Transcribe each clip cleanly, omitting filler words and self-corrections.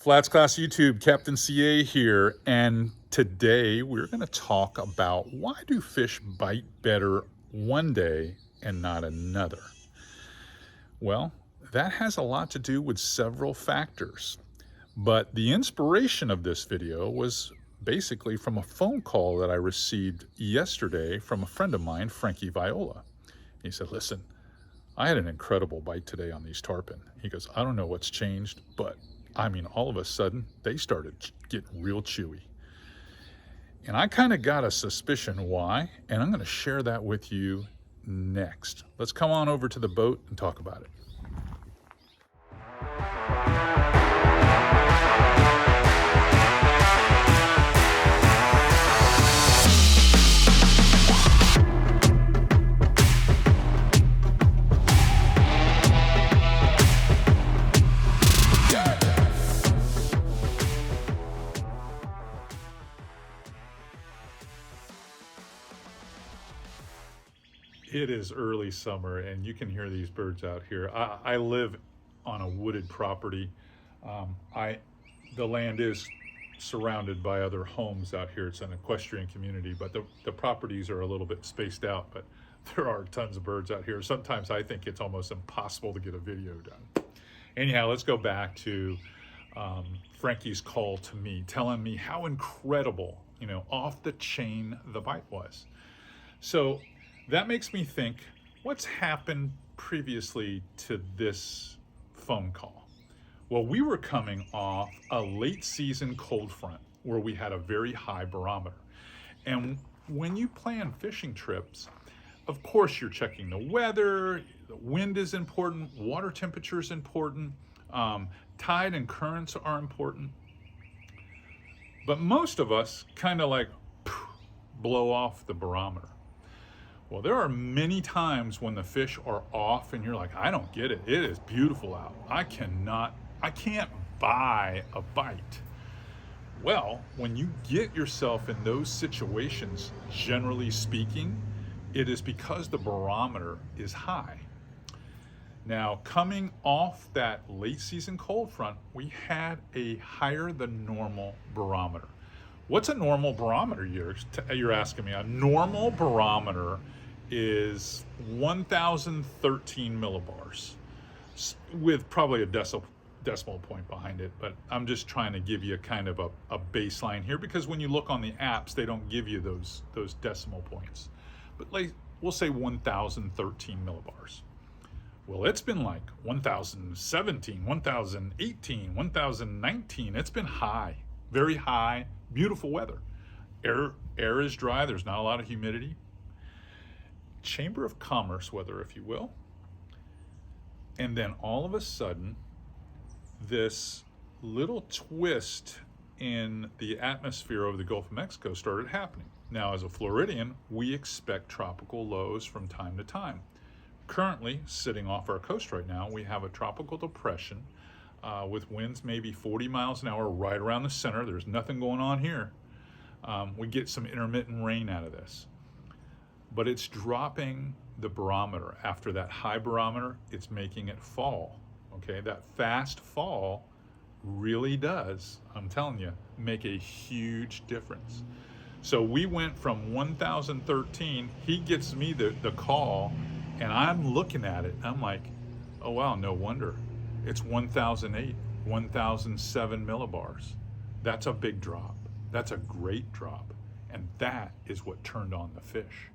FlatsClass YouTube, Captain CA here, and today we're going to talk about why do fish bite better one day and not another? Well, that has a lot to do with several factors, but the inspiration of this video was basically from a phone call that I received yesterday from a friend of mine, Frankie Viola. He said, listen, I had an incredible bite today on these tarpon. He goes, I don't know what's changed, but I mean, all of a sudden, they started getting real chewy. And I kind of got a suspicion why, and I'm going to share that with you next. Let's come on over to the boat and talk about it. It is early summer and you can hear these birds out here. I live on a wooded property. The land is surrounded by other homes out here. It's an equestrian community, but the properties are a little bit spaced out, but there are tons of birds out here. Sometimes I think it's almost impossible to get a video done. Anyhow, let's go back to Frankie's call to me, telling me how incredible, off the chain the bite was. So that makes me think, what's happened previously to this phone call? Well, we were coming off a late season cold front where we had a very high barometer. And when you plan fishing trips, of course you're checking the weather, the wind is important, water temperature is important, tide and currents are important. But most of us kind of like blow off the barometer. Well, there are many times when the fish are off and you're like, I don't get it. It is beautiful out. I can't buy a bite. Well, when you get yourself in those situations, generally speaking, it is because the barometer is high. Now, coming off that late season cold front, we had a higher than normal barometer. What's a normal barometer, you're asking me? A normal barometer is 1,013 millibars with probably a decimal point behind it, but I'm just trying to give you a kind of a baseline here, because when you look on the apps, they don't give you those decimal points. But like, we'll say 1,013 millibars. Well, it's been like 1,017, 1,018, 1,019. It's been high, very high, beautiful weather. Air is dry, there's not a lot of humidity. Chamber of Commerce weather, if you will. And then all of a sudden, this little twist in the atmosphere over the Gulf of Mexico started happening. Now, as a Floridian, we expect tropical lows from time to time. Currently, sitting off our coast right now, we have a tropical depression with winds maybe 40 miles an hour right around the center. There's nothing going on here. We get some intermittent rain out of this. But it's dropping the barometer. After that high barometer, it's making it fall. Okay, that fast fall really does, I'm telling you, make a huge difference. So we went from 1,013, he gets me the call, and I'm looking at it, I'm like, oh wow, no wonder. It's 1,008, 1,007 millibars. That's a big drop. That's a great drop. And that is what turned on the fish.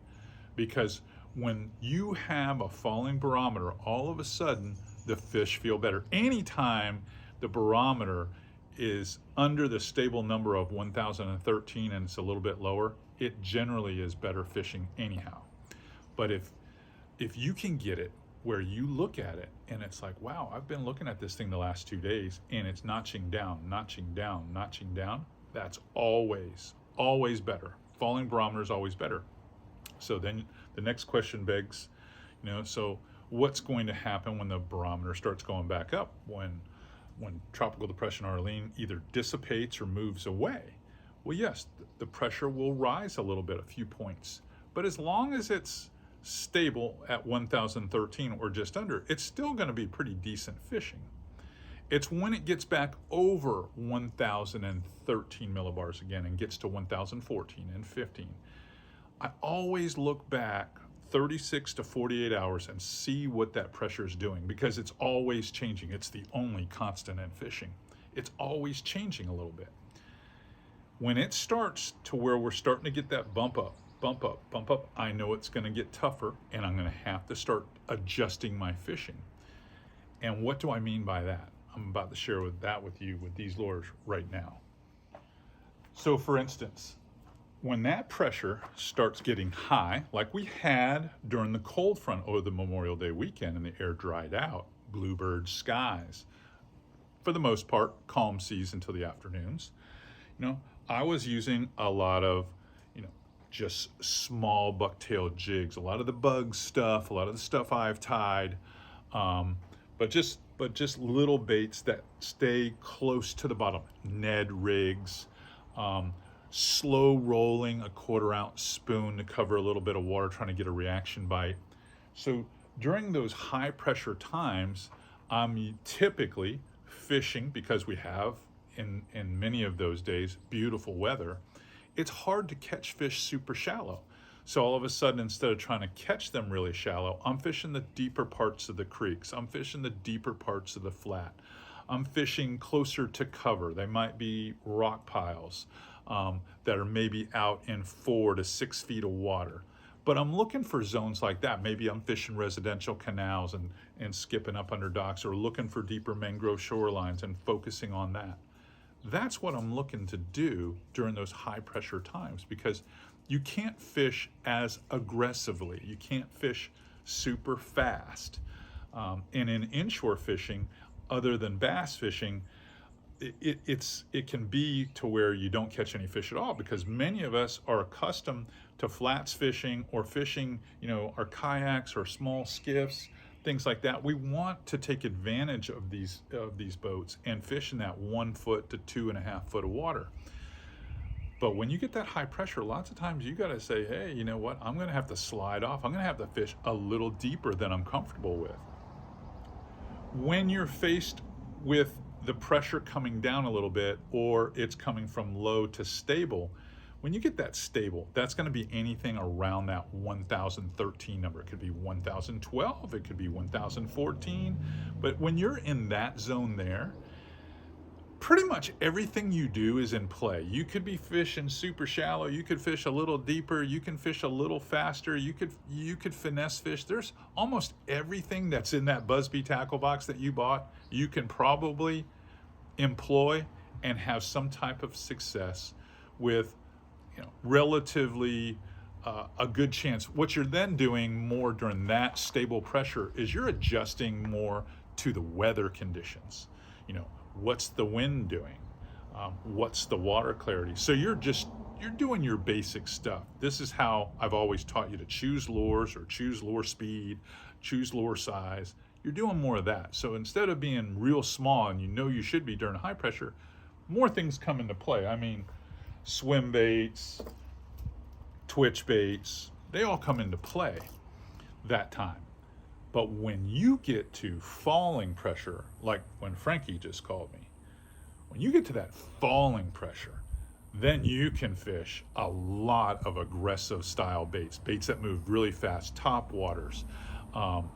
Because when you have a falling barometer, all of a sudden the fish feel better. Anytime the barometer is under the stable number of 1,013 and it's a little bit lower, it generally is better fishing anyhow. But if you can get it where you look at it and it's like, wow, I've been looking at this thing the last 2 days and it's notching down, notching down, notching down, that's always better. Falling barometer is always better. So then the next question begs, so what's going to happen when the barometer starts going back up, when Tropical Depression Arlene either dissipates or moves away? Well, yes, the pressure will rise a little bit, a few points. But as long as it's stable at 1,013 or just under, it's still going to be pretty decent fishing. It's when it gets back over 1,013 millibars again and gets to 1,014 and 15. I always look back 36 to 48 hours and see what that pressure is doing, because it's always changing. It's the only constant in fishing. It's always changing a little bit. When it starts to where we're starting to get that bump up, I know it's going to get tougher, and I'm going to have to start adjusting my fishing. And what do I mean by that? I'm about to share that with you with these lures right now. So for instance, when that pressure starts getting high, like we had during the cold front over the Memorial Day weekend and the air dried out, bluebird skies, for the most part, calm seas until the afternoons, I was using a lot of, just small bucktail jigs, a lot of the bug stuff, a lot of the stuff I've tied, but just little baits that stay close to the bottom. Ned rigs, slow rolling a 1/4 ounce spoon to cover a little bit of water, trying to get a reaction bite. So during those high pressure times, I'm typically fishing, because we have in many of those days beautiful weather. It's hard to catch fish super shallow. So all of a sudden, instead of trying to catch them really shallow, I'm fishing the deeper parts of the creeks. I'm fishing the deeper parts of the flat. I'm fishing closer to cover. They might be rock piles that are maybe out in 4 to 6 feet of water. But I'm looking for zones like that. Maybe I'm fishing residential canals and skipping up under docks, or looking for deeper mangrove shorelines and focusing on that. That's what I'm looking to do during those high pressure times, because you can't fish as aggressively. You can't fish super fast. And in inshore fishing, other than bass fishing, it can be to where you don't catch any fish at all, because many of us are accustomed to flats fishing, or fishing, our kayaks or small skiffs, things like that. We want to take advantage of these boats and fish in that 1 foot to 2.5 foot of water. But when you get that high pressure, lots of times you got to say, hey, you know what? I'm going to have to slide off. I'm going to have to fish a little deeper than I'm comfortable with. When you're faced with the pressure coming down a little bit, or it's coming from low to stable, when you get that stable, that's going to be anything around that 1,013 number. It could be 1,012, it could be 1,014. But when you're in that zone there, pretty much everything you do is in play. You could be fishing super shallow, you could fish a little deeper, you can fish a little faster, you could finesse fish. There's almost everything that's in that BUZBE tackle box that you bought, you can probably employ and have some type of success with, relatively a good chance. What you're then doing more during that stable pressure is you're adjusting more to the weather conditions. What's the wind doing? What's the water clarity? So you're doing your basic stuff. This is how I've always taught you to choose lures, or choose lure speed, choose lure size. You're doing more of that. So instead of being real small, and you should be during high pressure, more things come into play. I mean, swim baits, twitch baits, they all come into play that time. But when you get to falling pressure, like when Frankie just called me, when you get to that falling pressure, then you can fish a lot of aggressive style baits that move really fast, top waters. I'm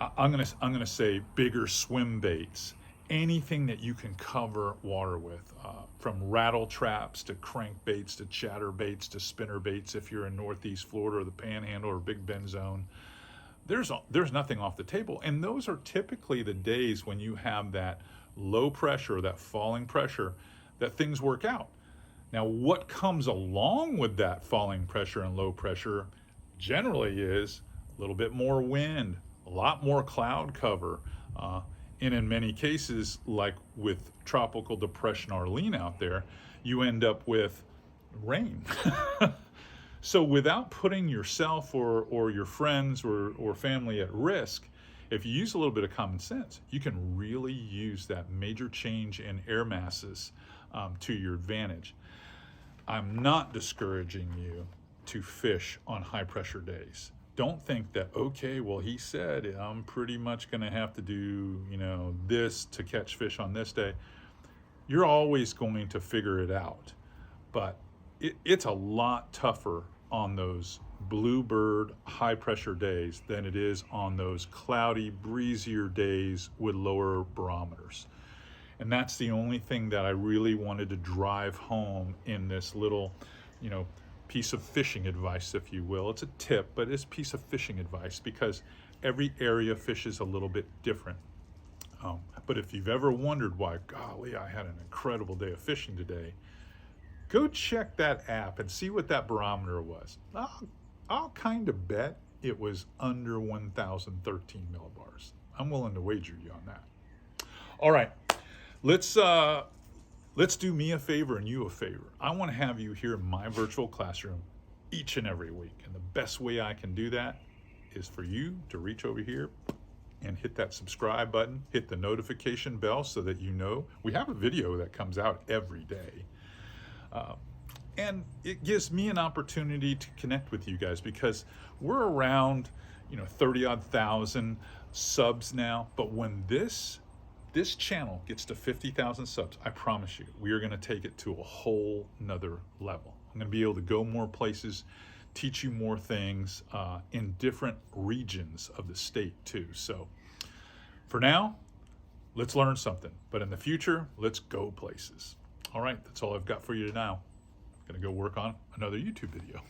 gonna say bigger swim baits, anything that you can cover water with, from rattle traps to crank baits to chatter baits to spinner baits. If you're in Northeast Florida or the Panhandle or Big Bend zone, there's nothing off the table. And those are typically the days when you have that low pressure, that falling pressure, that things work out. Now, what comes along with that falling pressure and low pressure generally is a little bit more wind, a lot more cloud cover, and in many cases, like with Tropical Depression Arlene out there, you end up with rain. So without putting yourself or your friends or family at risk, if you use a little bit of common sense, you can really use that major change in air masses to your advantage. I'm not discouraging you to fish on high pressure days. don't think that, okay, well, he said I'm pretty much going to have to do, you know, this to catch fish on this day. You're always going to figure it out, but it's a lot tougher on those bluebird high pressure days than it is on those cloudy, breezier days with lower barometers. And that's the only thing that I really wanted to drive home in this little, you know, piece of fishing advice, if you will. It's a tip, but it's a piece of fishing advice because every area fishes a little bit different. But if you've ever wondered why, golly, I had an incredible day of fishing today, go check that app and see what that barometer was. I'll kind of bet it was under 1,013 millibars. I'm willing to wager you on that. All right, let's do me a favor and you a favor. I want to have you here in my virtual classroom each and every week. And the best way I can do that is for you to reach over here and hit that subscribe button, hit the notification bell so that you know we have a video that comes out every day. And it gives me an opportunity to connect with you guys because we're around, you know, 30-odd thousand subs now. But when this channel gets to 50,000 subs, I promise you, we are going to take it to a whole nother level. I'm going to be able to go more places, teach you more things in different regions of the state too. So for now, let's learn something. But in the future, let's go places. All right, that's all I've got for you now. I'm going to go work on another YouTube video.